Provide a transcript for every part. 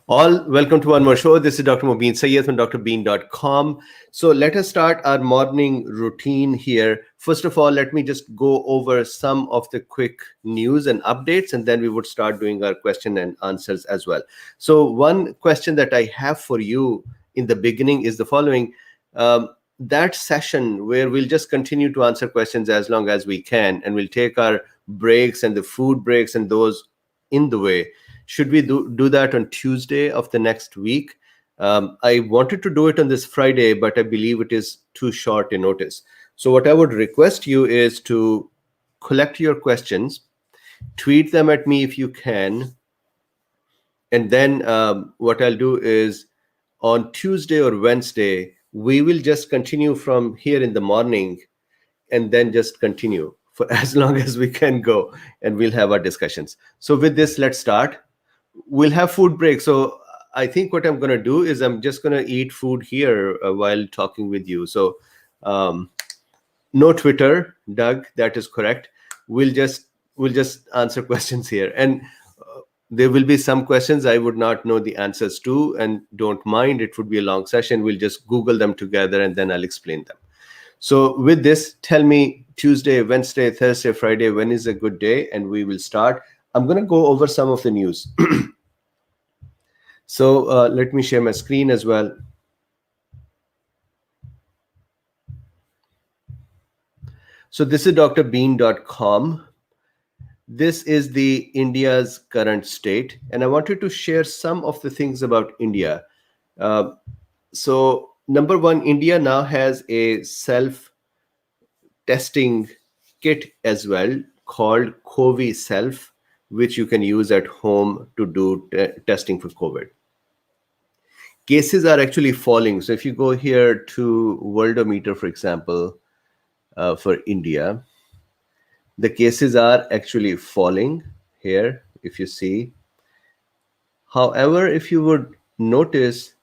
All welcome to one more show. This is Dr. Mobeen Sayed from drbeen.com. So let us start our morning routine here. First of all, let me just go over some of the quick news and updates, and then we would start doing our question and answers as well. So one question that I have for you in the beginning is the following. That session where we'll just continue to answer questions as long as we can, and we'll take our breaks and the food breaks and those in the way. Should we do that on Tuesday of the next week? I wanted to do it on this Friday, but I believe it is too short a notice. So what I would request you is to collect your questions, tweet them at me if you can, and then what I'll do is on Tuesday or Wednesday, we will just continue from here in the morning and then just continue for as long as we can go, and we'll have our discussions. So with this, let's start. We'll have food break. So I think what I'm going to do is I'm just going to eat food here while talking with you. So no Twitter, Doug, that is correct. We'll just answer questions here. And there will be some questions I would not know the answers to, and don't mind, it would be a long session. We'll just Google them together and then I'll explain them. So with this, tell me Tuesday, Wednesday, Thursday, Friday, when is a good day? And we will start. I'm going to go over some of the news. So let me share my screen as well. So this is drbeen.com. This is the India's current state. And I wanted to share some of the things about India. So number one, India now has a self-testing kit as well called covieshield, which you can use at home to do testing for COVID. Cases are actually falling. So if you go here to Worldometer, for example, for India, the cases are actually falling here, if you see. However, if you would notice,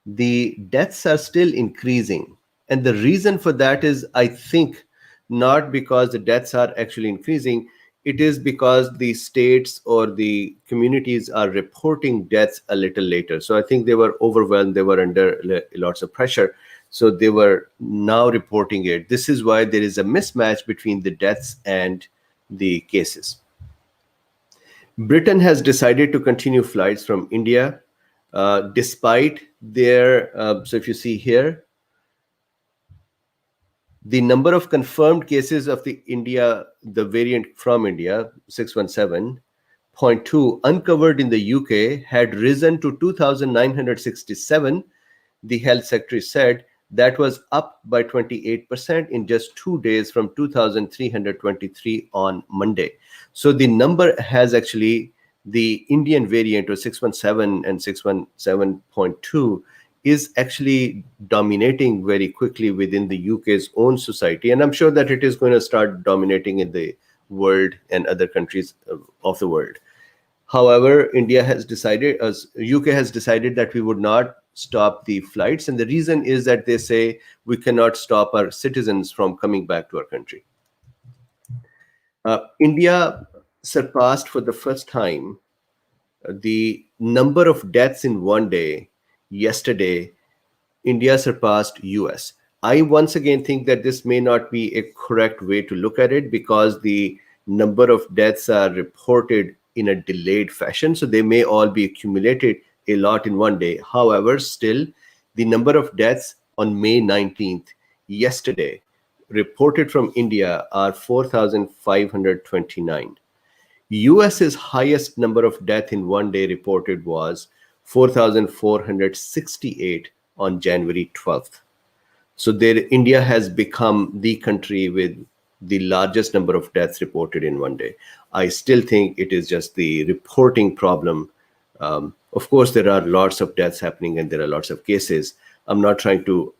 the deaths are still increasing. And the reason for that is, I think, not because the deaths are actually increasing, it is because the states or the communities are reporting deaths a little later. So I think they were overwhelmed, they were under lots of pressure. So they were now reporting it. This is why there is a mismatch between the deaths and the cases. Britain has decided to continue flights from India, despite their, so if you see here, the number of confirmed cases of the variant from India, 617.2, uncovered in the UK had risen to 2,967, the health secretary said. That was up by 28% in just 2 days from 2,323 on Monday. So the number has actually, the Indian variant or 617 and 617.2 is actually dominating very quickly within the UK's own society. And I'm sure that it is going to start dominating in the world and other countries of the world. However, UK has decided that we would not stop the flights. And the reason is that they say we cannot stop our citizens from coming back to our country. India surpassed for the first time the number of deaths in one day. Yesterday, India surpassed US. I once again think that this may not be a correct way to look at it, because the number of deaths are reported in a delayed fashion. So they may all be accumulated a lot in one day. However, still, the number of deaths on May 19th, yesterday, reported from India are 4,529. US's highest number of deaths in one day reported was 4,468 on January 12th. So India has become the country with the largest number of deaths reported in one day. I still think it is just the reporting problem. Of course, there are lots of deaths happening and there are lots of cases. I'm not trying to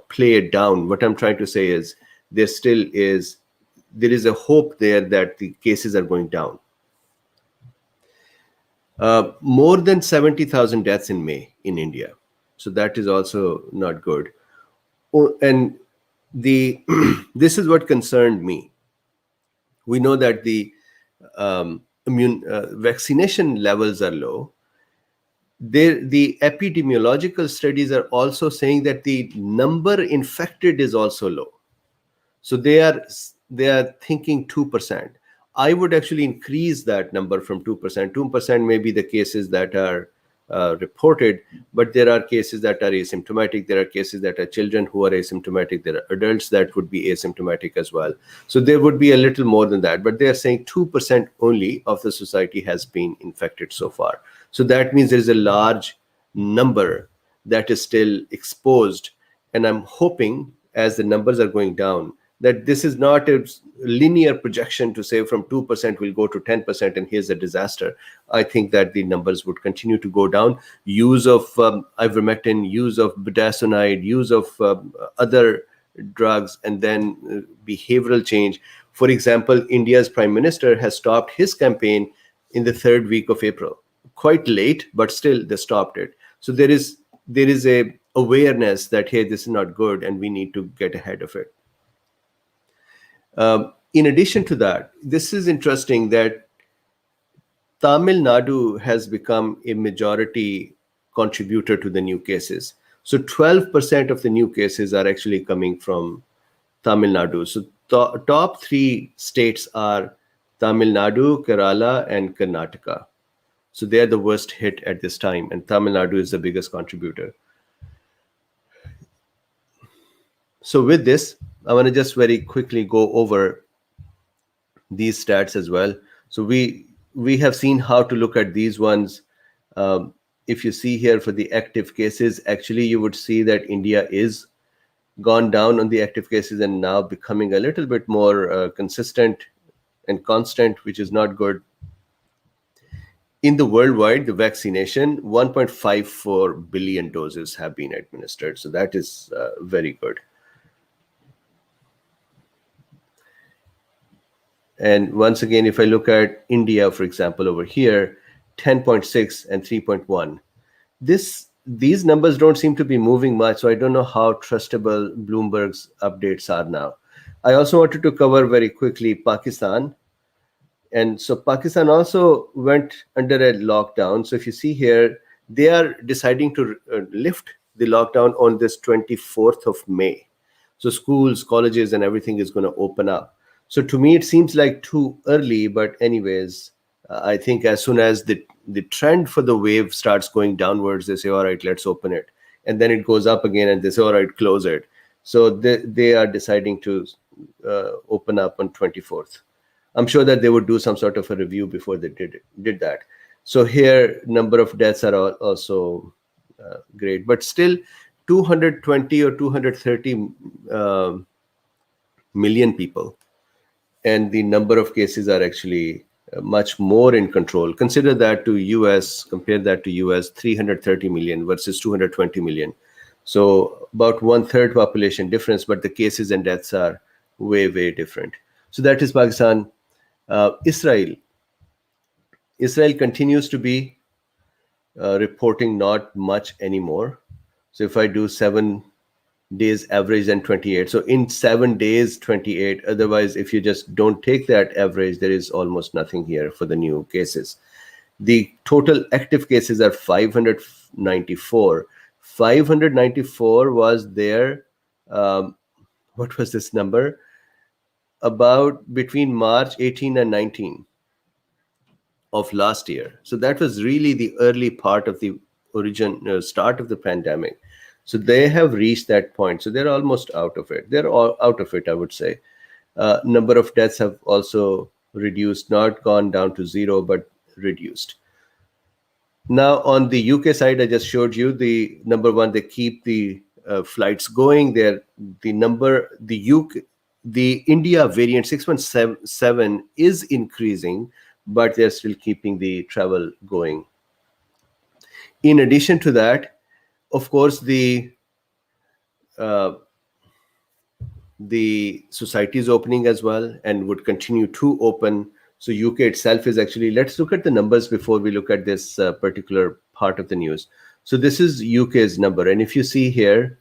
play it down. What I'm trying to say is there is a hope there that the cases are going down. More than 70,000 deaths in May in India. So that is also not good. And this is what concerned me. We know that the vaccination levels are low. The epidemiological studies are also saying that the number infected is also low. So they are thinking 2%. I would actually increase that number from 2%. 2% may be the cases that are reported, but there are cases that are asymptomatic. There are cases that are children who are asymptomatic. There are adults that would be asymptomatic as well. So there would be a little more than that, but they are saying 2% only of the society has been infected so far. So that means there is a large number that is still exposed. And I'm hoping as the numbers are going down, that this is not a linear projection to say from 2% will go to 10% and here's a disaster. I think that the numbers would continue to go down. Use of ivermectin, use of budesonide, use of other drugs, and then behavioral change. For example, India's Prime Minister has stopped his campaign in the third week of April. Quite late, but still they stopped it. So there is a awareness that, hey, this is not good and we need to get ahead of it. In addition to that, this is interesting that Tamil Nadu has become a majority contributor to the new cases. So 12% of the new cases are actually coming from Tamil Nadu. So top three states are Tamil Nadu, Kerala, and Karnataka. So they are the worst hit at this time, and Tamil Nadu is the biggest contributor. So with this, I want to just very quickly go over these stats as well. So we have seen how to look at these ones. If you see here for the active cases, actually you would see that India is gone down on the active cases and now becoming a little bit more consistent and constant, which is not good. In the worldwide, the vaccination, 1.54 billion doses have been administered. So that is very good. And once again, if I look at India, for example, over here, 10.6 and 3.1. These numbers don't seem to be moving much, so I don't know how trustable Bloomberg's updates are now. I also wanted to cover very quickly Pakistan. And so Pakistan also went under a lockdown. So if you see here, they are deciding to lift the lockdown on this 24th of May. So schools, colleges, and everything is going to open up. So to me, it seems like too early, but anyways, I think as soon as the trend for the wave starts going downwards, they say, all right, let's open it. And then it goes up again and they say, all right, close it. So they are deciding to open up on 24th. I'm sure that they would do some sort of a review before they did that. So here, number of deaths are also great, but still 220 or 230 million people. And the number of cases are actually much more in control. Consider that to US, compare that to US, 330 million versus 220 million. So about 1/3 population difference, but the cases and deaths are way, way different. So that is Pakistan. Israel continues to be reporting not much anymore. So if I do 7 days average and 28, so in 7 days 28, otherwise if you just don't take that average, there is almost nothing here for the new cases. The total active cases are 594. 594 was there, what was this number, about between March 18 and 19 of last year. So that was really the early part of the start of the pandemic. So they have reached that point. So they're almost out of it. They're all out of it, I would say. Number of deaths have also reduced, not gone down to zero, but reduced. Now, on the UK side, I just showed you the number one, they keep the flights going. The India variant 6.7 is increasing, but they're still keeping the travel going. In addition to that, of course, the society is opening as well and would continue to open. So UK itself is actually, let's look at the numbers before we look at this particular part of the news. So this is UK's number. And if you see here,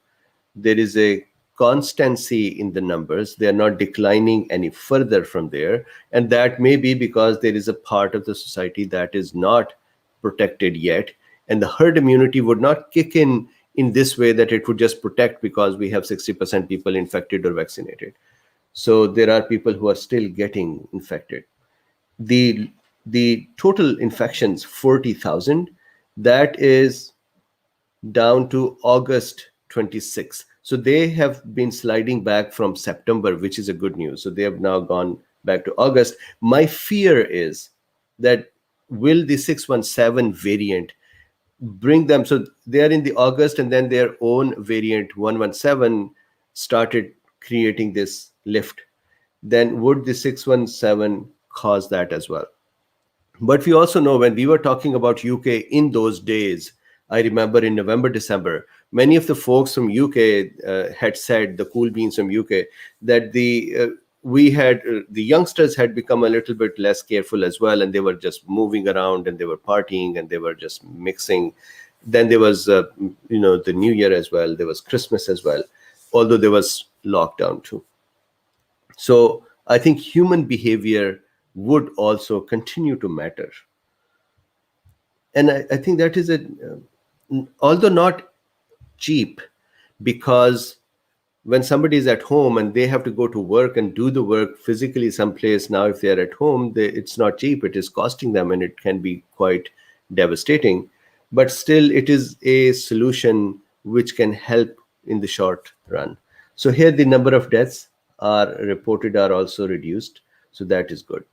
there is a constancy in the numbers. They are not declining any further from there. And that may be because there is a part of the society that is not protected yet. And the herd immunity would not kick in this way that it would just protect because we have 60% people infected or vaccinated. So there are people who are still getting infected. The total infections, 40,000, that is down to August 26th. So they have been sliding back from September, which is a good news. So they have now gone back to August. My fear is that will the 617 variant bring them, so they are in the August, and then their own variant 117 started creating this lift. Then would the 617 cause that as well? But we also know when we were talking about UK in those days, I remember in November, December, many of the folks from UK had said, the cool beans from UK, that the youngsters had become a little bit less careful as well, and they were just moving around and they were partying and they were just mixing. Then there was, the New Year as well. There was Christmas as well, although there was lockdown too. So I think human behavior would also continue to matter. And I think that is although not cheap, because when somebody is at home and they have to go to work and do the work physically someplace, now if they're at home, it's not cheap. It is costing them, and it can be quite devastating. But still, it is a solution which can help in the short run. So here the number of deaths are reported are also reduced. So that is good.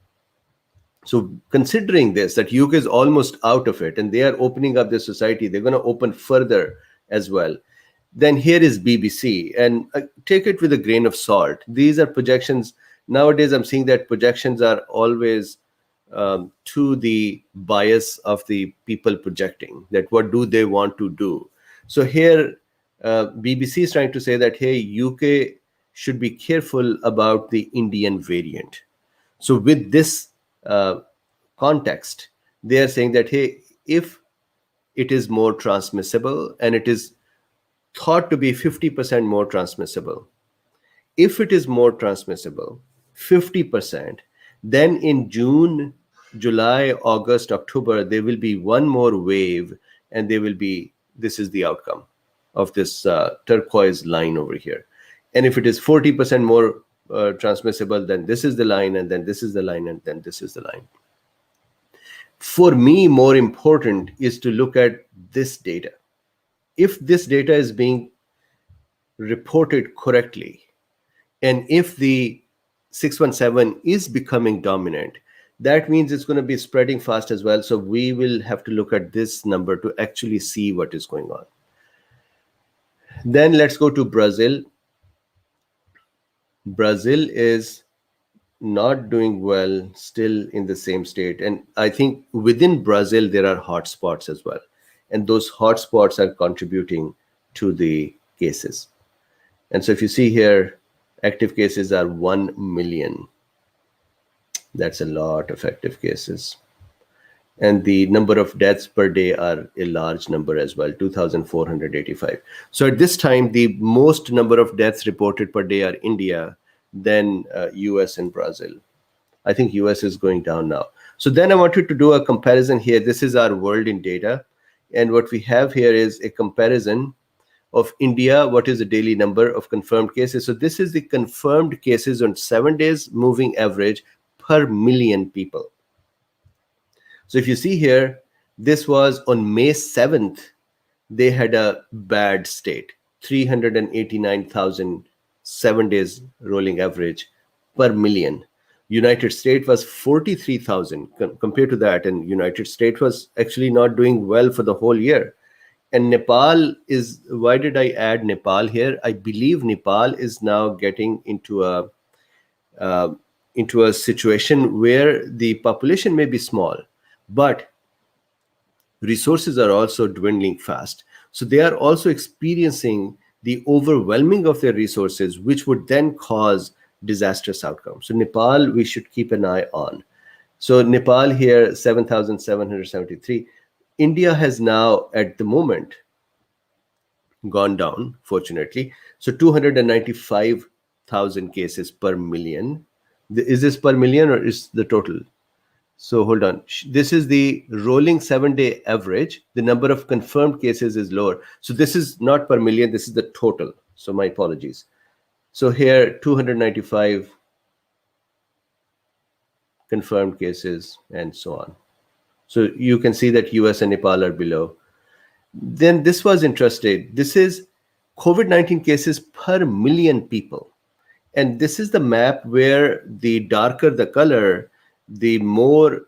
So considering this, that UK is almost out of it and they are opening up their society, they're going to open further as well. Then here is BBC, and take it with a grain of salt. These are projections. Nowadays, I'm seeing that projections are always to the bias of the people projecting, that what do they want to do. So here, BBC is trying to say that, hey, UK should be careful about the Indian variant. So with this context, they are saying that, hey, if it is more transmissible, and it is thought to be 50% more transmissible, if it is more transmissible, 50%, then in June, July, August, October, there will be one more wave, and this is the outcome of this turquoise line over here. And if it is 40% more transmissible, then this is the line, and then this is the line, and then this is the line. For me, more important is to look at this data. If this data is being reported correctly, and if the 617 is becoming dominant, that means it's going to be spreading fast as well. So we will have to look at this number to actually see what is going on. Then let's go to Brazil. Brazil is not doing well, still in the same state. And I think within Brazil, there are hotspots as well. And those hotspots are contributing to the cases. And so if you see here, active cases are 1 million. That's a lot of active cases. And the number of deaths per day are a large number as well, 2,485. So at this time, the most number of deaths reported per day are India, then US and Brazil. I think US is going down now. So then I wanted to do a comparison here. This is our world in data. And what we have here is a comparison of India. What is the daily number of confirmed cases? So this is the confirmed cases on 7 days moving average per million people. So if you see here, this was on May 7th, they had a bad state, 389,000 7 days rolling average per million. United States was 43,000 compared to that. And United States was actually not doing well for the whole year. And Nepal is, why did I add Nepal here? I believe Nepal is now getting into a situation where the population may be small, but resources are also dwindling fast. So they are also experiencing the overwhelming of their resources, which would then cause disastrous outcomes. So Nepal, we should keep an eye on. So Nepal here, 7,773. India has now, at the moment, gone down, fortunately. So 295,000 cases per million. Is this per million or is the total? So hold on. This is the rolling 7-day average. The number of confirmed cases is lower. So this is not per million. This is the total. So my apologies. So here, 295 confirmed cases and so on. So you can see that US and Nepal are below. Then this was interesting. This is COVID-19 cases per million people. And this is the map where the darker the color, the more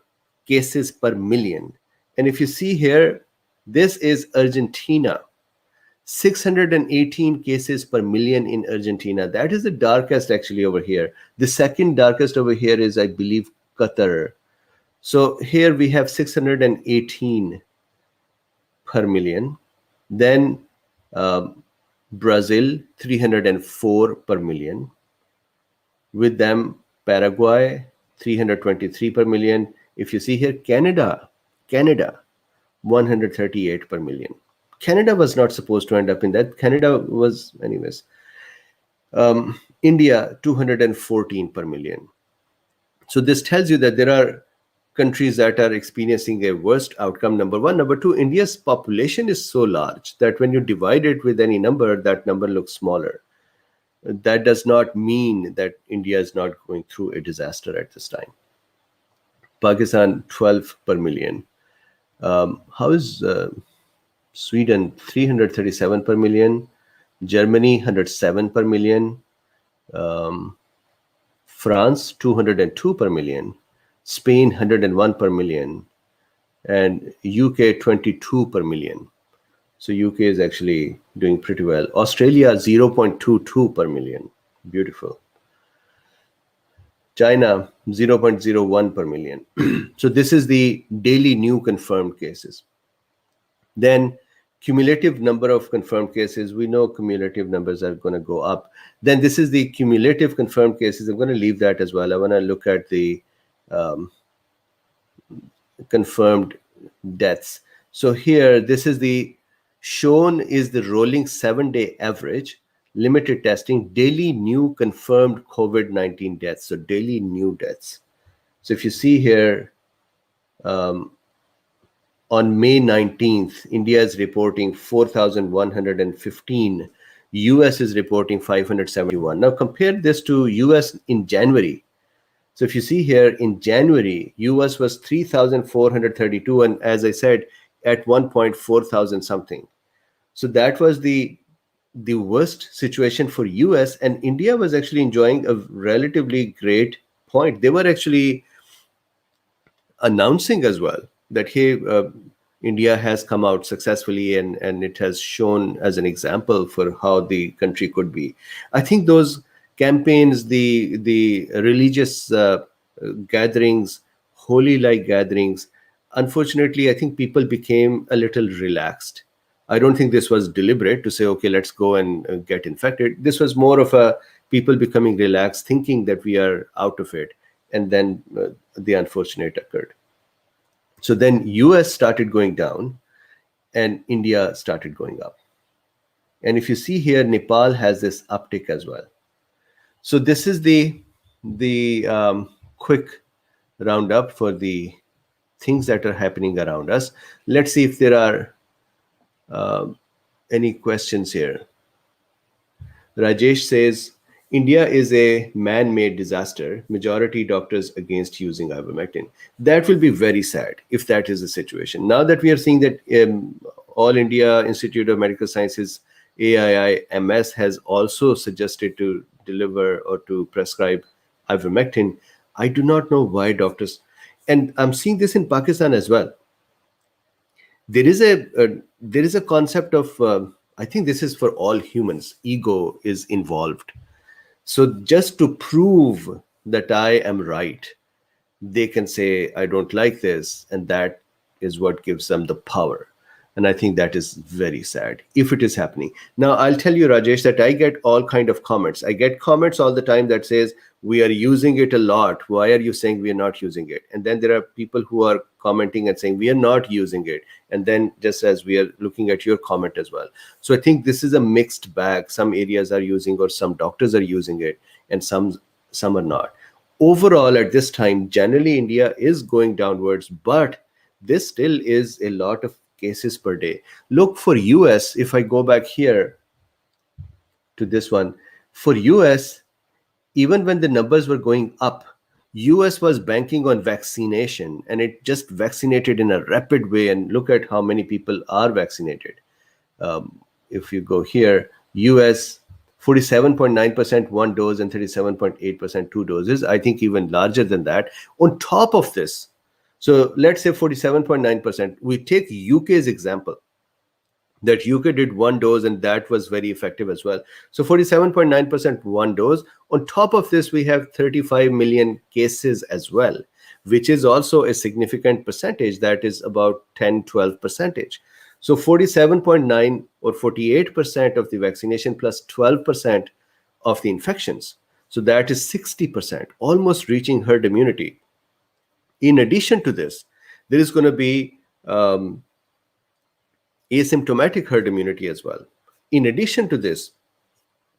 cases per million. And if you see here, this is Argentina. 618 cases per million in Argentina. That is the darkest actually over here. The second darkest over here is, I believe, Qatar. So here we have 618 per million. Then Brazil, 304 per million. With them, Paraguay, 323 per million. If you see here, Canada, 138 per million. Canada was not supposed to end up in that. Canada was, anyways. India, 214 per million. So this tells you that there are countries that are experiencing a worst outcome, number one. Number two, India's population is so large that when you divide it with any number, that number looks smaller. That does not mean that India is not going through a disaster at this time. Pakistan, 12 per million. How is Sweden? 337 per million. Germany, 107 per million. France, 202 per million. Spain, 101 per million. And UK, 22 per million. So UK is actually doing pretty well. Australia, 0.22 per million. Beautiful. China, 0.01 per million. So this is the daily new confirmed cases. Then cumulative number of confirmed cases. We know cumulative numbers are going to go up. Then this is the cumulative confirmed cases. I'm going to leave that as well. I want to look at the confirmed deaths. So here, this is the shown is the rolling 7-day average, limited testing, daily new confirmed COVID-19 deaths. So daily new deaths. So if you see here, on May 19th, India is reporting 4,115. US is reporting 571. Now compare this to US in January. So if you see here in January, US was 3,432. And as I said, at 1.4,000 something. So that was the worst situation for US, and India was actually enjoying a relatively great point. They were actually announcing as well that, hey, India has come out successfully, and it has shown as an example for how the country could be. I think those campaigns, the religious gatherings, holy-like gatherings, unfortunately, I think people became a little relaxed. I don't think this was deliberate to say, okay, let's go and get infected. This was more of a people becoming relaxed, thinking that we are out of it. And then the unfortunate occurred. So then US started going down and India started going up. And if you see here, Nepal has this uptick as well. So this is the quick roundup for the things that are happening around us. Let's see if there are any questions here. Rajesh says, India is a man-made disaster. Majority doctors against using ivermectin. That will be very sad if that is the situation. Now that we are seeing that All India Institute of Medical Sciences, AIIMS, has also suggested to deliver or to prescribe ivermectin, I do not know why doctors, and I'm seeing this in Pakistan as well. There is a concept of, I think this is for all humans, ego is involved. So just to prove that I am right, they can say, I don't like this. And that is what gives them the power. And I think that is very sad if it is happening. Now, I'll tell you, Rajesh, that I get all kind of comments. I get comments all the time that says, we are using it a lot. Why are you saying we are not using it? And then there are people who are commenting and saying, we are not using it. And then just as we are looking at your comment as well. So I think this is a mixed bag. Some areas are using, or some doctors are using it, and some are not. Overall, at this time, generally India is going downwards, but this still is a lot of cases per day. Look for US, if I go back here to this one, for US, even when the numbers were going up, US was banking on vaccination and it just vaccinated in a rapid way. And look at how many people are vaccinated. If you go here, US 47.9% one dose and 37.8% two doses. I think even larger than that. On top of this, so let's say 47.9%. We take UK's example, that UK did one dose and that was very effective as well. So 47.9% one dose. On top of this, we have 35 million cases as well, which is also a significant percentage. That is about 10-12%. So 47.9 or 48% of the vaccination plus 12% of the infections. So that is 60%, almost reaching herd immunity. In addition to this, there is going to be asymptomatic herd immunity as well. In addition to this,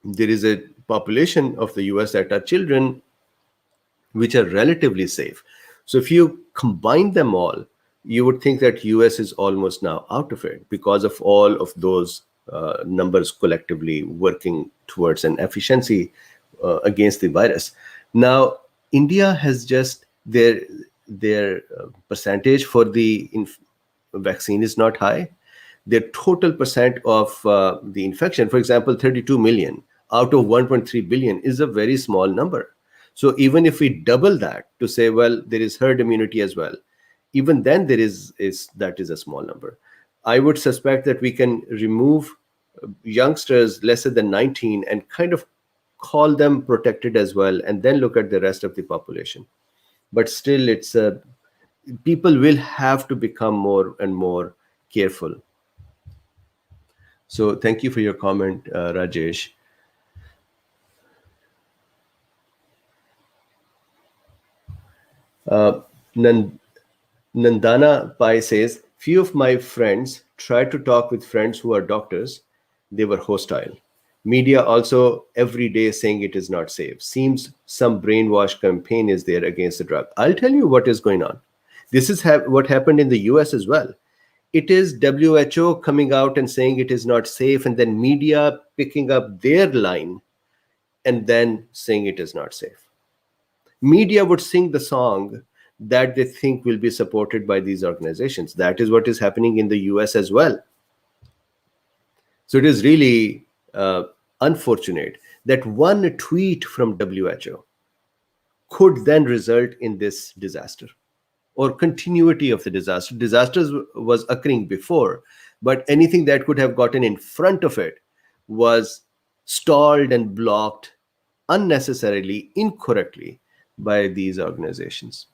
there is a population of the US that are children, which are relatively safe. So if you combine them all, you would think that US is almost now out of it because of all of those numbers collectively working towards an efficiency against the virus. Now, India has just their percentage for the vaccine is not high. Their total percent of the infection, for example, 32 million out of 1.3 billion is a very small number. So even if we double that to say, well, there is herd immunity as well, even then that is a small number. I would suspect that we can remove youngsters lesser than 19 and kind of call them protected as well, and then look at the rest of the population. But still, people will have to become more and more careful. So thank you for your comment, Rajesh. Nandana Pai says, few of my friends tried to talk with friends who are doctors. They were hostile. Media also every day saying it is not safe. Seems some brainwash campaign is there against the drug. I'll tell you what is going on. This is what happened in the US as well. It is WHO coming out and saying it is not safe, and then media picking up their line and then saying it is not safe. Media would sing the song that they think will be supported by these organizations. That is what is happening in the US as well. So it is really unfortunate that one tweet from WHO could then result in this disaster or continuity of the disaster. Disasters was occurring before, but anything that could have gotten in front of it was stalled and blocked unnecessarily, incorrectly by these organizations.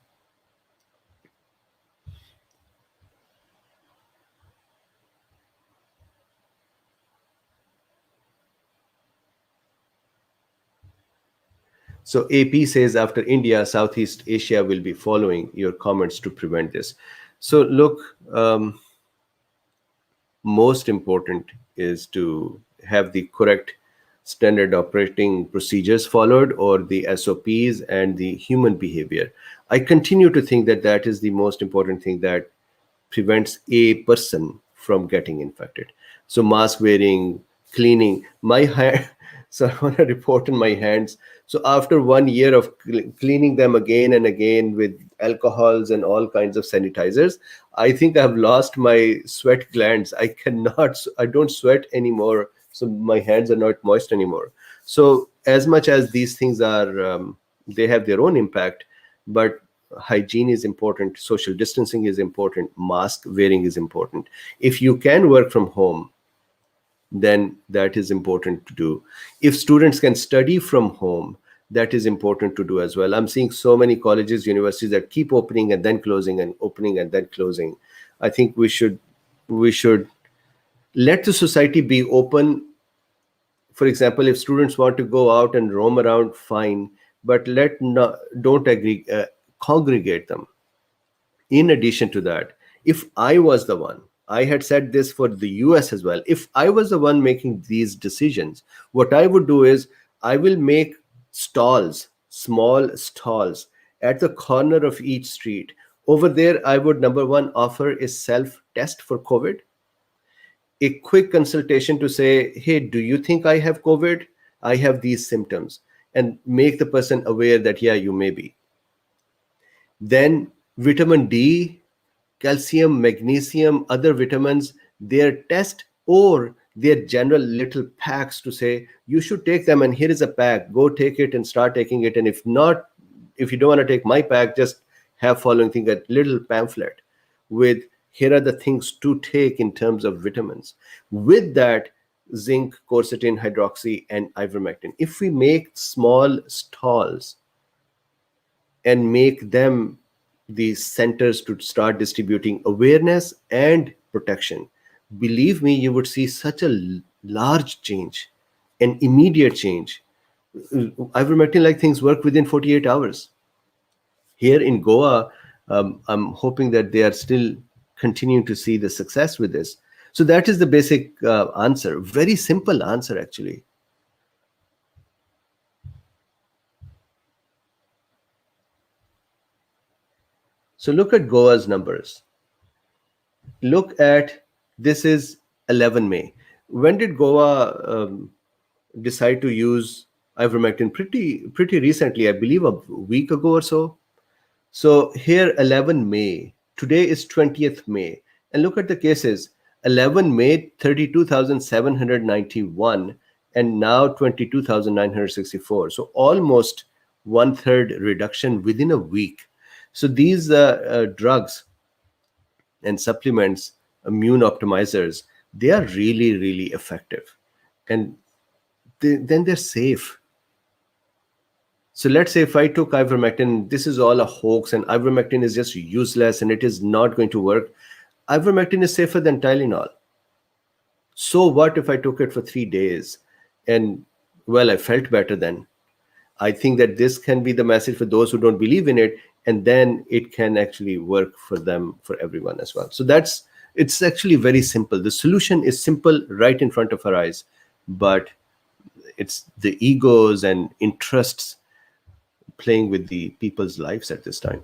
So AP says, after India, Southeast Asia will be following your comments to prevent this. So look, most important is to have the correct standard operating procedures followed, or the SOPs and the human behavior. I continue to think that that is the most important thing that prevents a person from getting infected. So mask wearing, cleaning my hand. So I want to report on my hands. So after 1 year of cleaning them again and again with alcohols and all kinds of sanitizers, I think I've lost my sweat glands. I don't sweat anymore. So my hands are not moist anymore. So as much as these things are, they have their own impact, but hygiene is important. Social distancing is important. Mask wearing is important. If you can work from home, then that is important to do. If students can study from home, that is important to do as well. I'm seeing so many colleges, universities that keep opening and then closing and opening and then closing. I think we should let the society be open. For example, if students want to go out and roam around, fine, but don't congregate them. In addition to that, if I was the one, I had said this for the US as well, if I was the one making these decisions, what I would do is I will make stalls, small stalls at the corner of each street. Over there, I would, number one, offer a self-test for COVID, a quick consultation to say, hey, do you think I have COVID? I have these symptoms, and make the person aware that, yeah, you may be. Then vitamin D, calcium, magnesium, other vitamins, their test or their general little packs to say, you should take them, and here is a pack, go take it and start taking it. And if not, if you don't want to take my pack, just have following thing, a little pamphlet with, here are the things to take in terms of vitamins. With that, zinc, quercetin, hydroxy, and ivermectin. If we make small stalls and make them these centers to start distributing awareness and protection, believe me, you would see such a large change, an immediate change. Ivermectin like things work within 48 hours. Here in Goa, I'm hoping that they are still continuing to see the success with this. So that is the basic answer. Very simple answer, actually. So look at Goa's numbers. Look at, this is 11 May. When did Goa decide to use ivermectin? Pretty recently, I believe a week ago or so. So here 11 May, today is 20th May. And look at the cases. 11 May, 32,791, and now 22,964. So almost 1/3 reduction within a week. So these drugs and supplements, immune optimizers, they are really, really effective. And then they're safe. So let's say if I took ivermectin, this is all a hoax and ivermectin is just useless and it is not going to work. Ivermectin is safer than Tylenol. So what if I took it for 3 days and, well, I felt better then? I think that this can be the message for those who don't believe in it, and then it can actually work for them, for everyone as well. So it's actually very simple. The solution is simple right in front of our eyes, but it's the egos and interests playing with the people's lives at this time.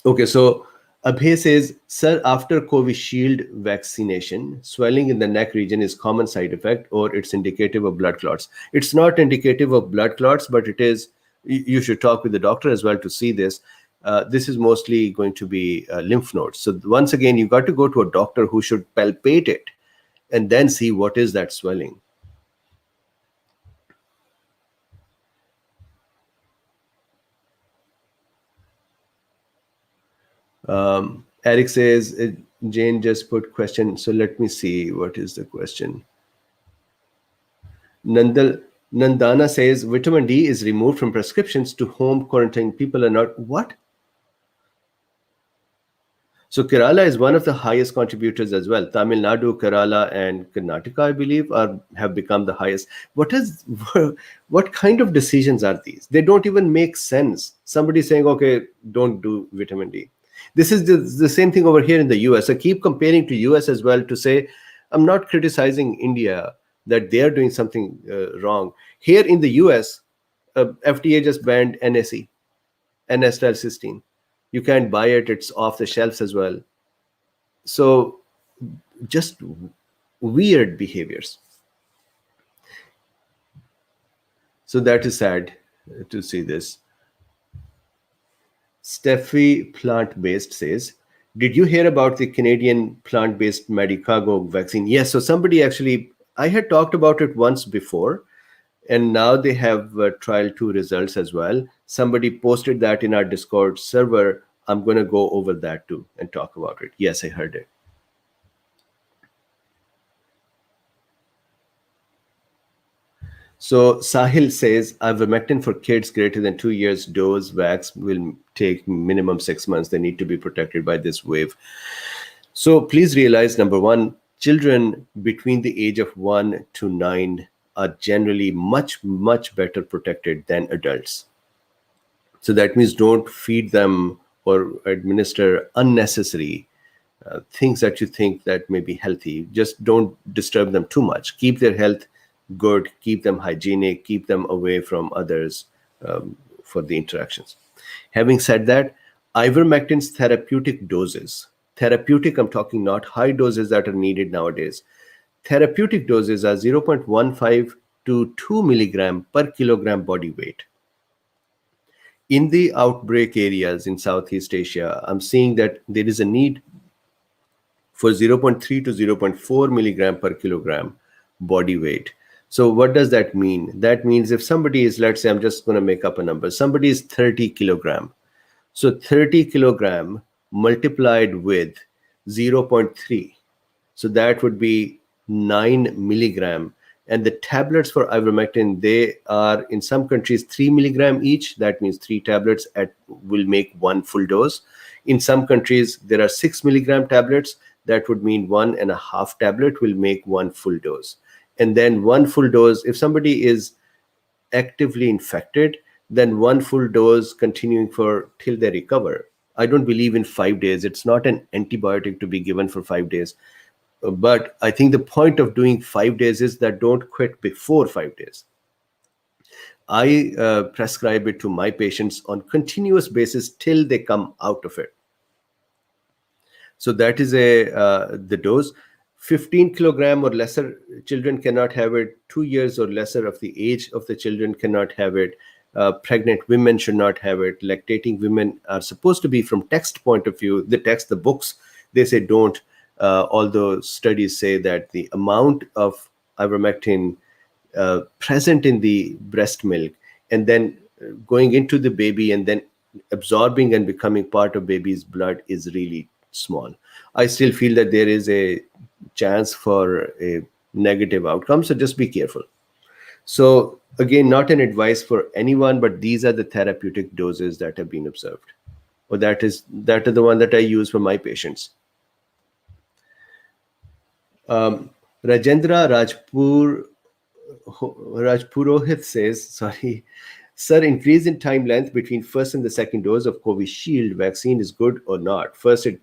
Okay, so Abhay says, sir, after covieshield vaccination, swelling in the neck region is common side effect, or it's indicative of blood clots? It's not indicative of blood clots, but it is, you should talk with the doctor as well to see this. This is mostly going to be lymph nodes. So once again, you got to go to a doctor who should palpate it and then see what is that swelling. Eric says, Jane just put question. So let me see, what is the question? Nandana says, vitamin D is removed from prescriptions to home quarantine. People are not, what? So Kerala is one of the highest contributors as well. Tamil Nadu, Kerala, and Karnataka, I believe, have become the highest. What kind of decisions are these? They don't even make sense. Somebody saying, okay, don't do vitamin D. This is the same thing over here in the US. I keep comparing to US as well to say, I'm not criticizing India that they are doing something wrong. Here in the US, FDA just banned NSE, N-acetylcysteine. You can't buy it. It's off the shelves as well. So just weird behaviors. So that is sad to see this. StephyPlantbased says, did you hear about the Canadian plant-based medicago vaccine? Yes. So somebody actually, I had talked about it once before, and now they have trial 2 results as well. Somebody posted that in our Discord server. I'm going to go over that too and talk about it. Yes, I heard it. So Sahil says, ivermectin for kids greater than 2 years dose vax will take minimum 6 months. They need to be protected by this wave. So please realize, number one, children between the age of 1 to 9 are generally much, much better protected than adults. So that means don't feed them or administer unnecessary things that you think that may be healthy. Just don't disturb them too much. Keep their health good, keep them hygienic, keep them away from others. for the interactions. Having said that, ivermectin's therapeutic doses, therapeutic, I'm talking not high doses that are needed nowadays. Therapeutic doses are 0.15 to 2 milligram per kilogram body weight. In the outbreak areas in Southeast Asia, I'm seeing that there is a need for 0.3 to 0.4 milligram per kilogram body weight. So what does that mean? That means if somebody is, let's say, I'm just going to make up a number, somebody is 30 kilogram. So 30 kilogram multiplied with 0.3. So that would be 9 milligram. And the tablets for ivermectin, they are in some countries 3 milligram each. That means 3 tablets will make 1 full dose. In some countries, there are 6 milligram tablets. That would mean 1.5 tablet will make 1 full dose. And then 1 full dose, if somebody is actively infected, then 1 full dose continuing for till they recover. I don't believe in 5 days. It's not an antibiotic to be given for 5 days. But I think the point of doing 5 days is that don't quit before 5 days. I prescribe it to my patients on continuous basis till they come out of it. So that is the dose. 15 kilogram or lesser children cannot have it. 2 years or lesser of the age of the children cannot have it. Pregnant women should not have it. Lactating women are supposed to be, from text point of view, the books, they say don't. Although studies say that the amount of ivermectin present in the breast milk and then going into the baby and then absorbing and becoming part of baby's blood is really small. I still feel that there is a chance for a negative outcome, so just be careful. So again, not an advice for anyone, but these are the therapeutic doses that have been observed, or that are the one that I use for my patients. Rajendra Rajpurohit says, sorry, sir, increase in time length between first and the second dose of covieshield vaccine is good or not? First it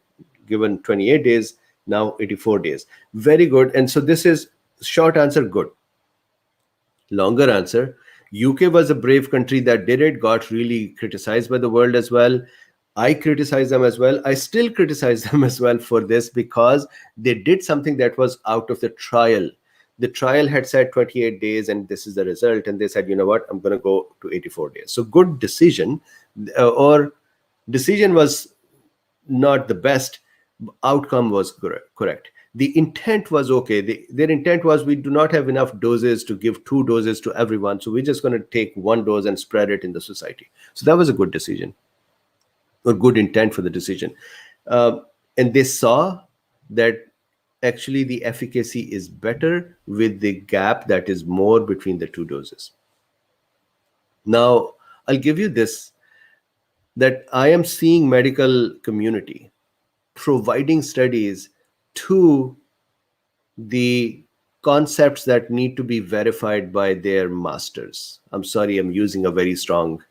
given 28 days, now 84 days. Very good. And so this is short answer, good. Longer answer, UK was a brave country that did it, got really criticized by the world as well. I criticize them as well. I still criticize them as well for this because they did something that was out of the trial. The trial had said 28 days and this is the result. And they said, you know what, I'm going to go to 84 days. So good decision, or decision was not the best, outcome was correct. The intent was okay. Their intent was, we do not have enough doses to give 2 doses to everyone. So we're just going to take 1 dose and spread it in the society. So that was a good decision, or good intent for the decision. And they saw that actually the efficacy is better with the gap that is more between the 2 doses. Now, I'll give you this, that I am seeing medical community providing studies to the concepts that need to be verified by their masters. I'm sorry, I'm using a very strong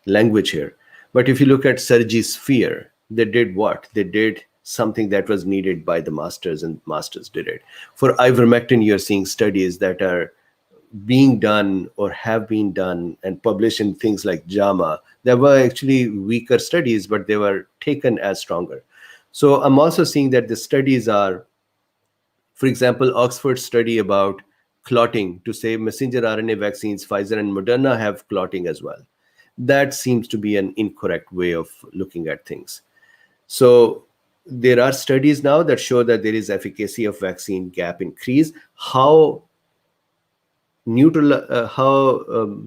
language here. But if you look at Sergi Sphere, they did what? They did something that was needed by the masters, and masters did it. For ivermectin, you're seeing studies that are being done or have been done and published in things like JAMA. There were actually weaker studies, but they were taken as stronger. So I'm also seeing that the studies are, for example, Oxford study about clotting to say messenger RNA vaccines, Pfizer and Moderna have clotting as well. That seems to be an incorrect way of looking at things. So there are studies now that show that there is efficacy of vaccine gap increase. How neutral, how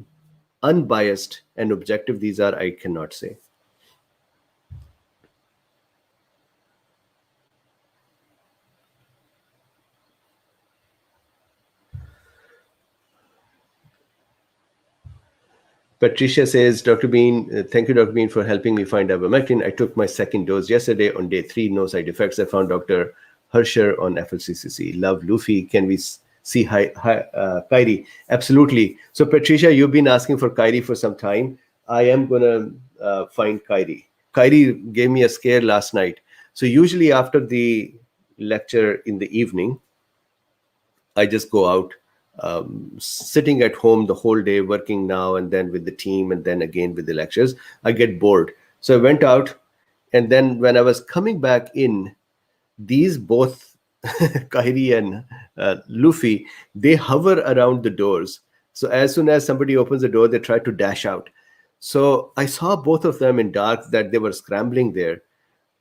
unbiased and objective these are, I cannot say. Patricia says, Dr. Bean, thank you, Dr. Bean, for helping me find ivermectin. I took my second dose yesterday on day 3, no side effects. I found Dr. Hersher on FLCCC. Love, Luffy. Can we see Kyrie? Absolutely. So, Patricia, you've been asking for Kyrie for some time. I am going to find Kyrie. Kyrie gave me a scare last night. So usually after the lecture in the evening, I just go out sitting at home the whole day, working now and then with the team and then again with the lectures, I get bored. So I went out, and then when I was coming back in, these both Kyrie and Luffy, they hover around the doors. So as soon as somebody opens the door, they try to dash out. So I saw both of them in dark that they were scrambling there.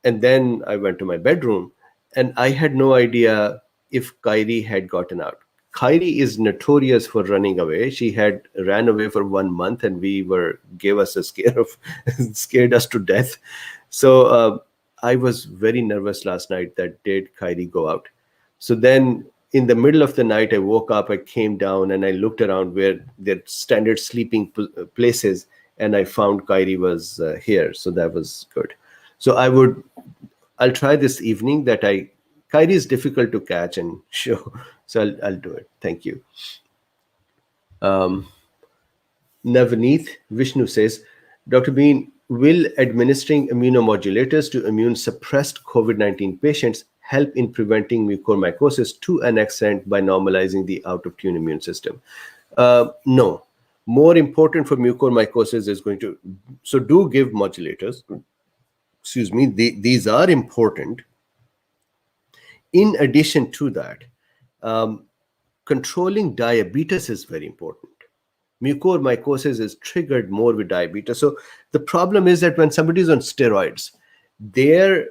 And then I went to my bedroom, and I had no idea if Kyrie had gotten out. Kyrie is notorious for running away. She had ran away for 1 month, and we were gave us a scare of scared us to death. So I was very nervous last night that did Kyrie go out. So then in the middle of the night, I woke up, I came down, and I looked around where their standard sleeping places, and I found Kyrie was here. So that was good. So I'll try this evening that Kyrie is difficult to catch and show. So I'll do it. Thank you. Navneet Vishnu says, Dr. Bean, will administering immunomodulators to immune suppressed COVID-19 patients help in preventing mucormycosis to an extent by normalizing the out of tune immune system? No. More important for mucormycosis is going to, so do give modulators. Excuse me, these are important. In addition to that, controlling diabetes is very important. Mucormycosis is triggered more with diabetes. So the problem is that when somebody is on steroids, their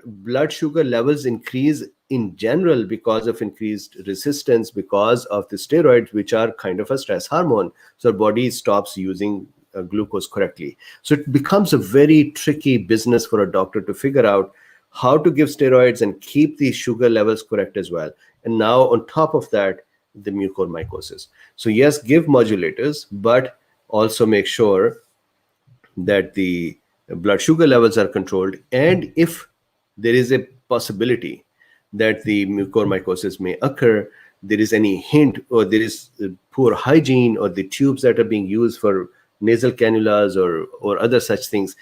blood sugar levels increase in general because of increased resistance because of the steroids, which are kind of a stress hormone. So our body stops using glucose correctly. So it becomes a very tricky business for a doctor to figure out how to give steroids and keep the sugar levels correct as well. And now on top of that, the mucormycosis. So yes, give modulators, but also make sure that the blood sugar levels are controlled. And if there is a possibility that the mucormycosis may occur, there is any hint or there is poor hygiene or the tubes that are being used for nasal cannulas or other such things,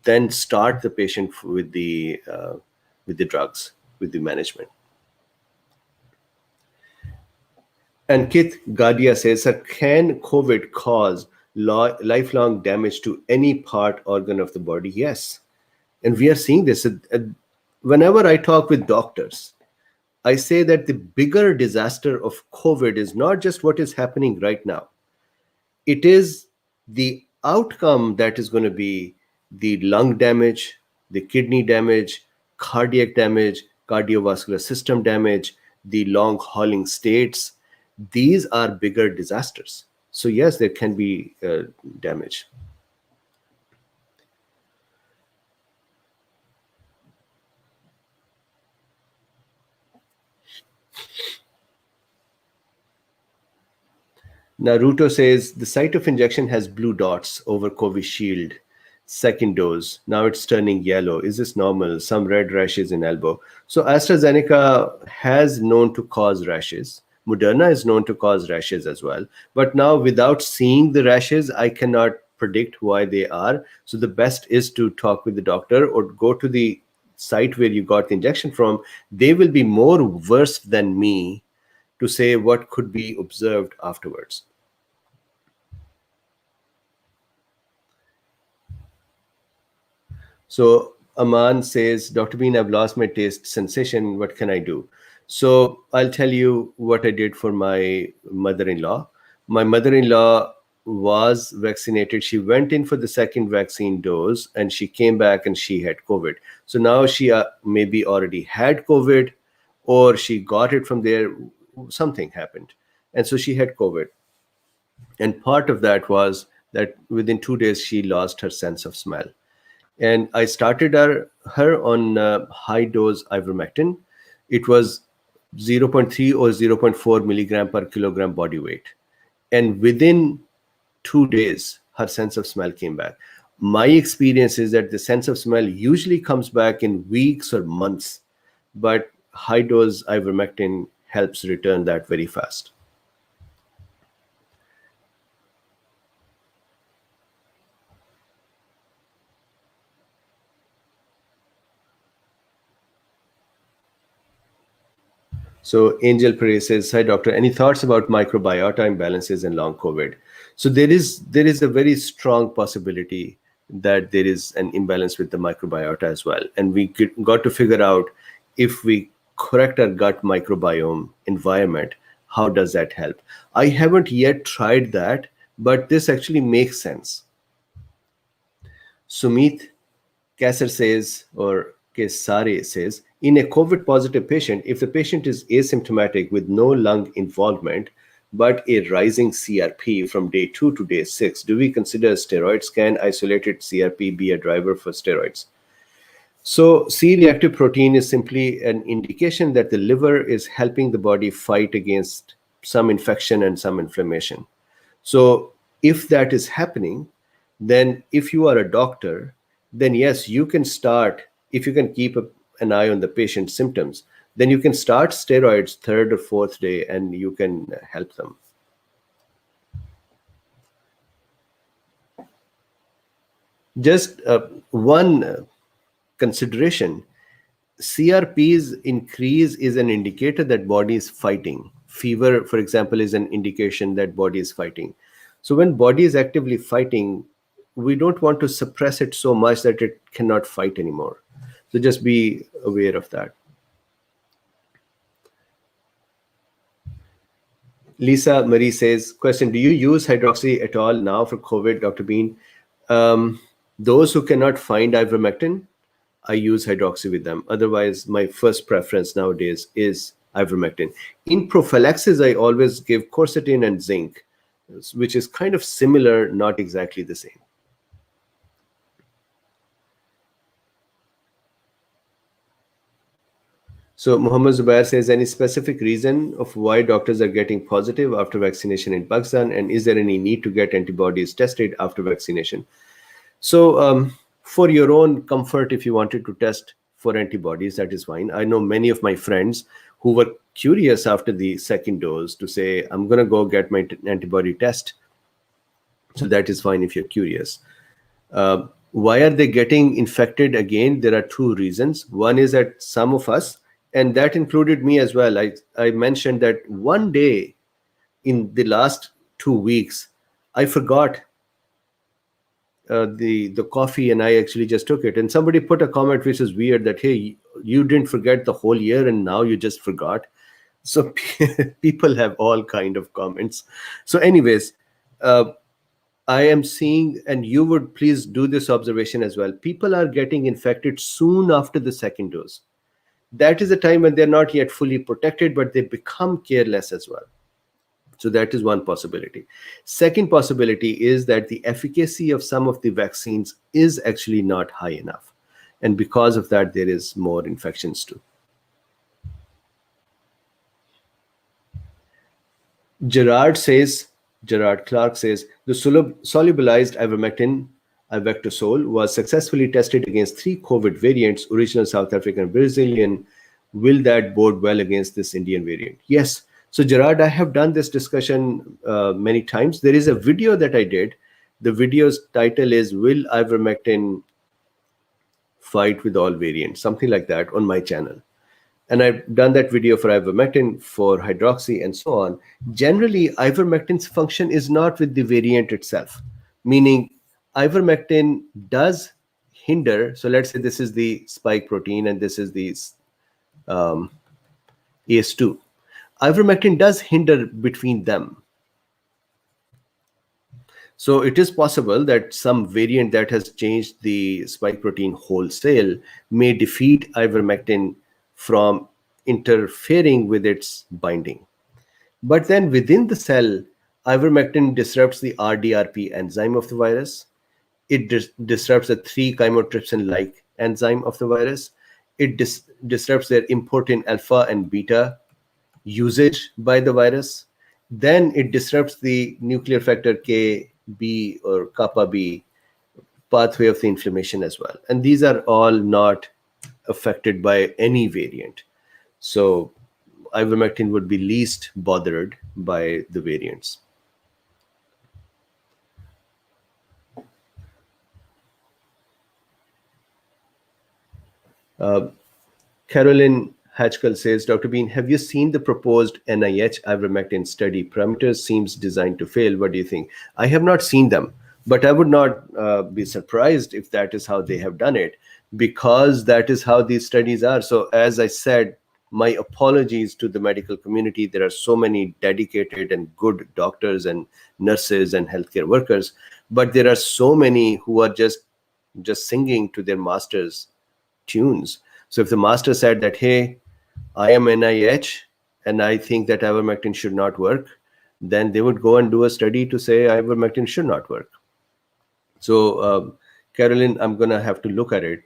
then start the patient with the drugs, with the management. And Kit Gadia says, sir, can COVID cause lifelong damage to any part, organ of the body? Yes. And we are seeing this. Whenever I talk with doctors, I say that the bigger disaster of COVID is not just what is happening right now. It is the outcome that is going to be the lung damage, the kidney damage, cardiac damage, cardiovascular system damage, the long hauling states. These are bigger disasters. So yes, there can be damage. Naruto says the site of injection has blue dots over covieshield. Second dose. Now it's turning yellow. Is this normal? Some red rashes in elbow. So AstraZeneca has known to cause rashes. Moderna is known to cause rashes as well. But now without seeing the rashes, I cannot predict why they are. So the best is to talk with the doctor or go to the site where you got the injection from. They will be more versed than me to say what could be observed afterwards. So Aman says, Dr. Bean, I've lost my taste sensation. What can I do? So I'll tell you what I did for my mother-in-law. My mother-in-law was vaccinated. She went in for the second vaccine dose and she came back and she had COVID. So now she maybe already had COVID or she got it from there. Something happened. And so she had COVID. And part of that was that within 2 days, she lost her sense of smell. And I started her on high dose ivermectin. It was 0. 0.3 or 0.4 milligram per kilogram body weight. And within 2 days, her sense of smell came back. My experience is that the sense of smell usually comes back in weeks or months, but high dose ivermectin helps return that very fast. So Angel Perez says, "Hi doctor, any thoughts about microbiota imbalances and long COVID?" So there is a very strong possibility that there is an imbalance with the microbiota as well, and got to figure out if we correct our gut microbiome environment, how does that help? I haven't yet tried that, but this actually makes sense. Sumit Kasser says, or Kesare says, in a COVID positive patient, if the patient is asymptomatic with no lung involvement, but a rising CRP from day 2 to day 6, do we consider steroids? Can isolated CRP be a driver for steroids? So, C reactive protein is simply an indication that the liver is helping the body fight against some infection and some inflammation. So if that is happening, then if you are a doctor, then yes, you can start, if you can keep an eye on the patient's symptoms, then you can start steroids third or fourth day and you can help them. Just one consideration, CRP's increase is an indicator that body is fighting. Fever, for example, is an indication that body is fighting. So when body is actively fighting, we don't want to suppress it so much that it cannot fight anymore. So just be aware of that. Lisa Marie says, question, do you use hydroxy at all now for COVID, Dr. Bean? Those who cannot find ivermectin, I use hydroxy with them. Otherwise, my first preference nowadays is ivermectin. In prophylaxis, I always give quercetin and zinc, which is kind of similar, not exactly the same. So Muhammad Zubair says, any specific reason of why doctors are getting positive after vaccination in Pakistan? And is there any need to get antibodies tested after vaccination? So for your own comfort, if you wanted to test for antibodies, that is fine. I know many of my friends who were curious after the second dose to say, I'm going to go get my antibody test. So that is fine if you're curious. Why are they getting infected again? There are two reasons. One is that some of us, and that included me as well, I mentioned that one day in the last 2 weeks, I forgot the coffee and I actually just took it. And somebody put a comment which is weird that, hey, you didn't forget the whole year and now you just forgot. So people have all kind of comments. So anyways, I am seeing, and you would please do this observation as well. People are getting infected soon after the second dose. That is a time when they're not yet fully protected, but they become careless as well. So that is one possibility. Second possibility is that the efficacy of some of the vaccines is actually not high enough. And because of that, there is more infections too. Gerard Clark says, the solubilized ivermectin, ivectosol, was successfully tested against 3 COVID variants, original South African, Brazilian. Will that bode well against this Indian variant? Yes. So Gerard, I have done this discussion many times. There is a video that I did. The video's title is, Will Ivermectin Fight with All Variants? Something like that on my channel. And I've done that video for ivermectin, for hydroxy, and so on. Generally, ivermectin's function is not with the variant itself, meaning ivermectin does hinder. So let's say this is the spike protein and this is the ACE2. Ivermectin does hinder between them. So it is possible that some variant that has changed the spike protein wholesale may defeat ivermectin from interfering with its binding. But then within the cell, ivermectin disrupts the RDRP enzyme of the virus. It disrupts the 3-chymotrypsin-like enzyme of the virus. It disrupts their important alpha and beta usage by the virus. Then it disrupts the nuclear factor KB or kappa B pathway of the inflammation as well. And these are all not affected by any variant. So ivermectin would be least bothered by the variants. Carolyn Hatchkell says, Dr. Bean, have you seen the proposed NIH ivermectin study? Parameters seems designed to fail. What do you think? I have not seen them, but I would not be surprised if that is how they have done it, because that is how these studies are. So as I said, my apologies to the medical community. There are so many dedicated and good doctors and nurses and healthcare workers, but there are so many who are just singing to their masters' tunes. So if the master said that, hey, I am NIH and I think that ivermectin should not work, then they would go and do a study to say ivermectin should not work. So, Carolyn, I'm going to have to look at it,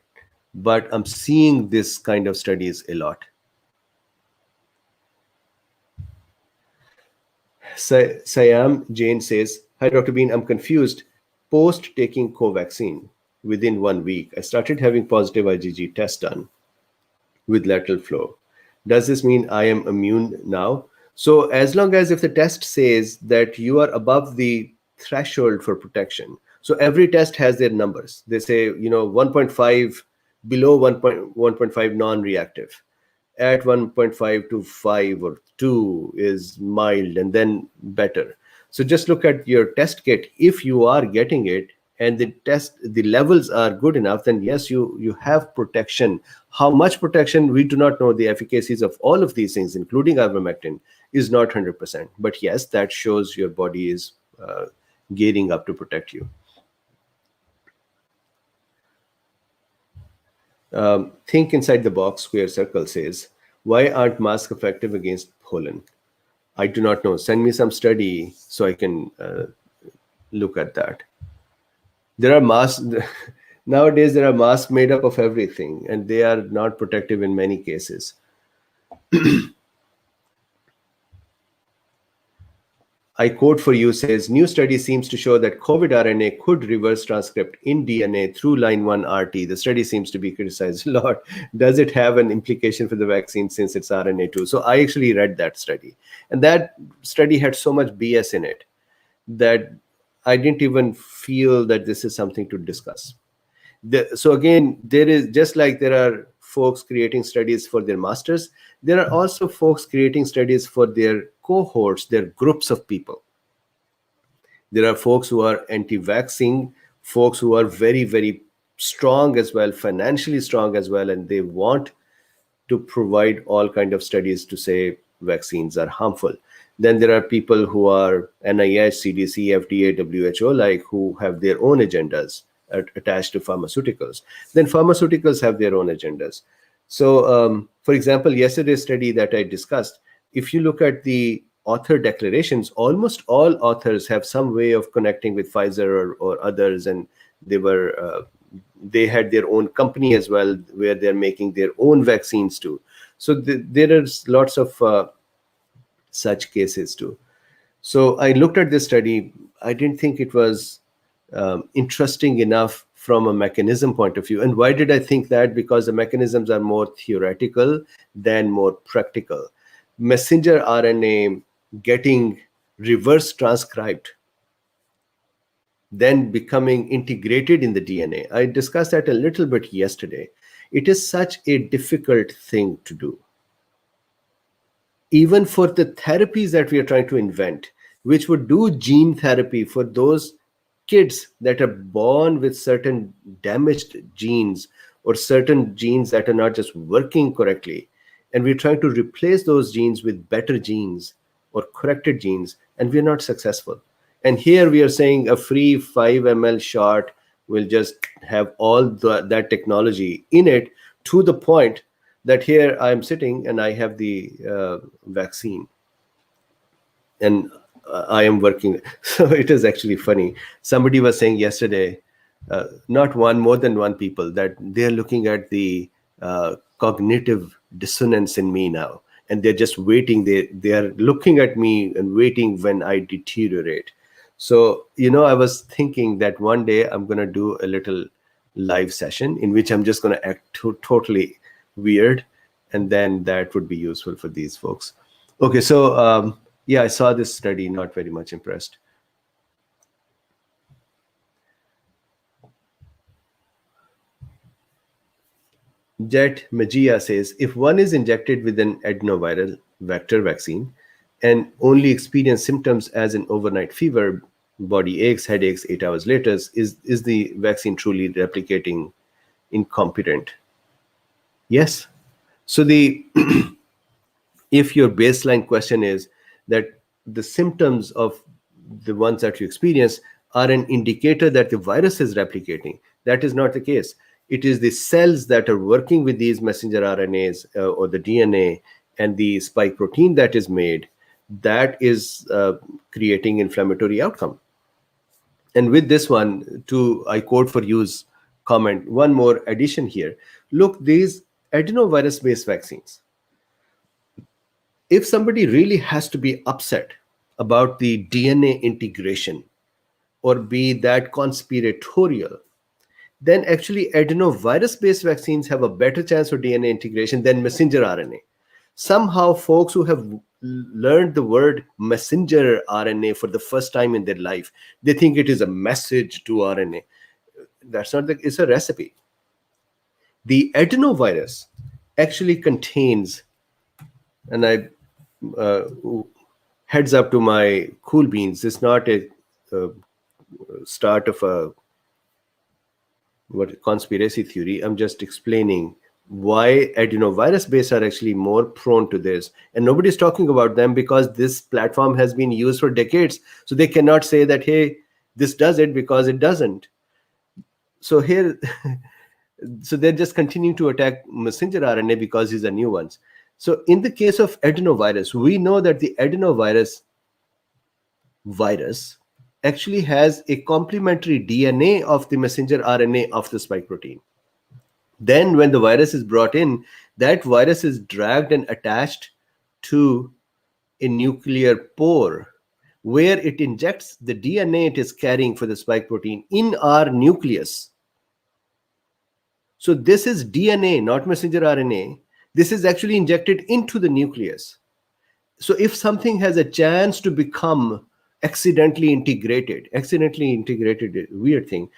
but I'm seeing this kind of studies a lot. Siam Jane says, hi, Dr. Bean, I'm confused. Post taking Covaxin, within 1 week, I started having positive IgG test done with lateral flow. Does this mean I am immune now? So as long as if the test says that you are above the threshold for protection, so every test has their numbers. They say, 1.5, below 1.5 non-reactive, at 1.5 to 5 or 2 is mild, and then better. So just look at your test kit. If you are getting it and the levels are good enough, then yes, you have protection. How much protection, we do not know. The efficacies of all of these things, including ivermectin, is not 100%. But yes, that shows your body is gearing up to protect you. Think inside the box, square circle says, why aren't masks effective against pollen? I do not know. Send me some study so I can look at that. There are masks, nowadays there are masks made up of everything, and they are not protective in many cases. I quote for you says, new study seems to show that COVID RNA could reverse transcript in DNA through line 1 RT. The study seems to be criticized a lot. Does it have an implication for the vaccine since it's RNA too? So I actually read that study, and that study had so much BS in it that I didn't even feel that this is something to discuss. So again, there is, just like there are folks creating studies for their masters, there are also folks creating studies for their cohorts, their groups of people. There are folks who are anti-vaccine, folks who are very, very strong as well, financially strong as well, and they want to provide all kind of studies to say vaccines are harmful. Then there are people who are NIH, CDC, FDA, WHO, like, who have their own agendas attached to pharmaceuticals. Then pharmaceuticals have their own agendas. So, for example, yesterday's study that I discussed, if you look at the author declarations, almost all authors have some way of connecting with Pfizer or others, and they had their own company as well, where they're making their own vaccines too. So there is lots of such cases too. So I looked at this study. I didn't think it was interesting enough from a mechanism point of view. And why did I think that? Because the mechanisms are more theoretical than more practical. Messenger RNA getting reverse transcribed, then becoming integrated in the DNA. I discussed that a little bit yesterday. It is such a difficult thing to do. Even for the therapies that we are trying to invent, which would do gene therapy for those kids that are born with certain damaged genes or certain genes that are not just working correctly, and we're trying to replace those genes with better genes or corrected genes, and we're not successful. And here we are saying a free 5 ml shot will just have all that technology in it, to the point that here I'm sitting and I have the vaccine, and I am working. So it is actually funny. Somebody was saying yesterday, not one, more than one people, that they're looking at the cognitive dissonance in me now, and they're just waiting. They are looking at me and waiting when I deteriorate. So, I was thinking that one day I'm going to do a little live session in which I'm just going to act totally weird, and then that would be useful for these folks. Okay, so yeah, I saw this study, not very much impressed. Jet Magia says, if one is injected with an adenoviral vector vaccine and only experience symptoms as an overnight fever, body aches, headaches 8 hours later, is the vaccine truly replicating incompetent? Yes. So the if your baseline question is that the symptoms of the ones that you experience are an indicator that the virus is replicating, that is not the case. It is the cells that are working with these messenger RNAs or the DNA and the spike protein that is made that is creating inflammatory outcome. And with this one, to I quote for use comment, one more addition here. Look, these adenovirus based vaccines, if somebody really has to be upset about the DNA integration or be that conspiratorial, then actually adenovirus based vaccines have a better chance for DNA integration than messenger RNA. Somehow, folks who have learned the word messenger RNA for the first time in their life, they think it is a message to RNA. That's not the, it's a recipe. The adenovirus actually contains, and I uh, heads up to my cool beans, it's not a start of a what conspiracy theory. I'm just explaining why adenovirus based are actually more prone to this, and nobody's talking about them because this platform has been used for decades, so they cannot say that, hey, this does it, because it doesn't. So here so they're just continuing to attack messenger RNA because these are new ones. So in the case of adenovirus, we know that the adenovirus virus actually has a complementary DNA of the messenger RNA of the spike protein. Then when the virus is brought in, that virus is dragged and attached to a nuclear pore where it injects the DNA it is carrying for the spike protein in our nucleus. So this is DNA, not messenger RNA. This is actually injected into the nucleus. So if something has a chance to become accidentally integrated, weird thing,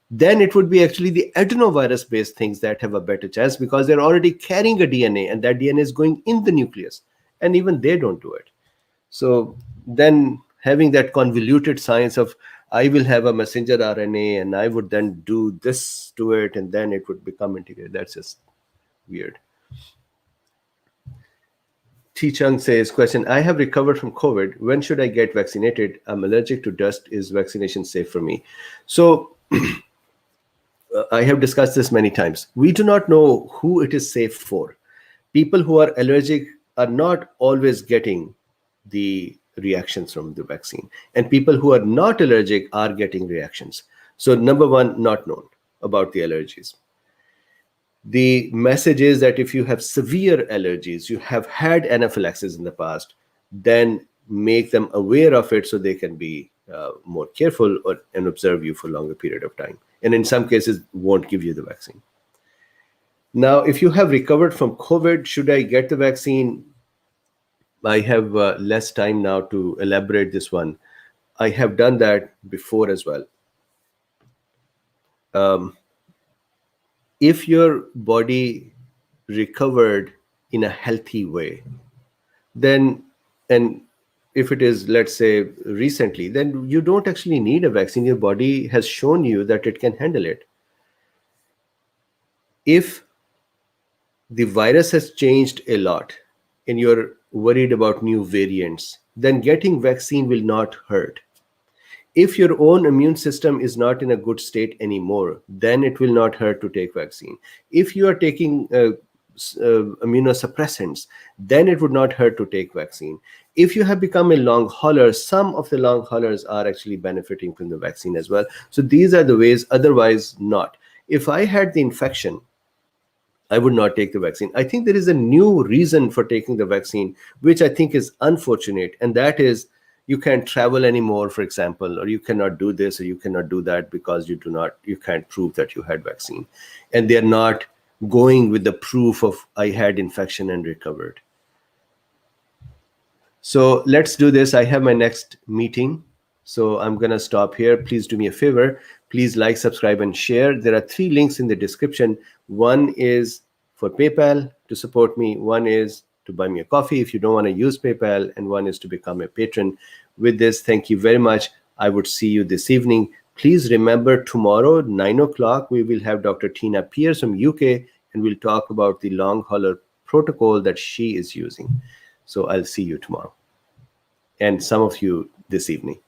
then it would be actually the adenovirus based things that have a better chance because they're already carrying a DNA and that DNA is going in the nucleus, and even they don't do it. So then having that convoluted science of I will have a messenger RNA and I would then do this to it and then it would become integrated, that's just weird. T Chung says, question, I have recovered from COVID. When should I get vaccinated? I'm allergic to dust. Is vaccination safe for me? So I have discussed this many times. We do not know who it is safe for. People who are allergic are not always getting the reactions from the vaccine. And people who are not allergic are getting reactions. So number one, not known about the allergies. The message is that if you have severe allergies, you have had anaphylaxis in the past, then make them aware of it so they can be more careful and observe you for a longer period of time. And in some cases, won't give you the vaccine. Now, if you have recovered from COVID, should I get the vaccine? I have less time now to elaborate this one. I have done that before as well. If your body recovered in a healthy way, then, and if it is, let's say, recently, then you don't actually need a vaccine. Your body has shown you that it can handle it. If the virus has changed a lot and you're worried about new variants, then getting vaccine will not hurt. If your own immune system is not in a good state anymore, then it will not hurt to take vaccine. If you are taking immunosuppressants, then it would not hurt to take vaccine. If you have become a long hauler, some of the long haulers are actually benefiting from the vaccine as well. So these are the ways, otherwise not. If I had the infection, I would not take the vaccine. I think there is a new reason for taking the vaccine, which I think is unfortunate, and that is you can't travel anymore, for example, or you cannot do this or you cannot do that because you can't prove that you had vaccine. And they're not going with the proof of I had infection and recovered. So let's do this. I have my next meeting. So I'm going to stop here. Please do me a favor. Please like, subscribe, and share. There are 3 links in the description. One is for PayPal to support me. One is to buy me a coffee if you don't want to use PayPal, and one is to become a patron. With this, thank you very much. I would see you this evening. Please remember, tomorrow, 9 o'clock, we will have Dr. Tina Pierce from UK, and we'll talk about the long hauler protocol that she is using. So I'll see you tomorrow, and some of you this evening.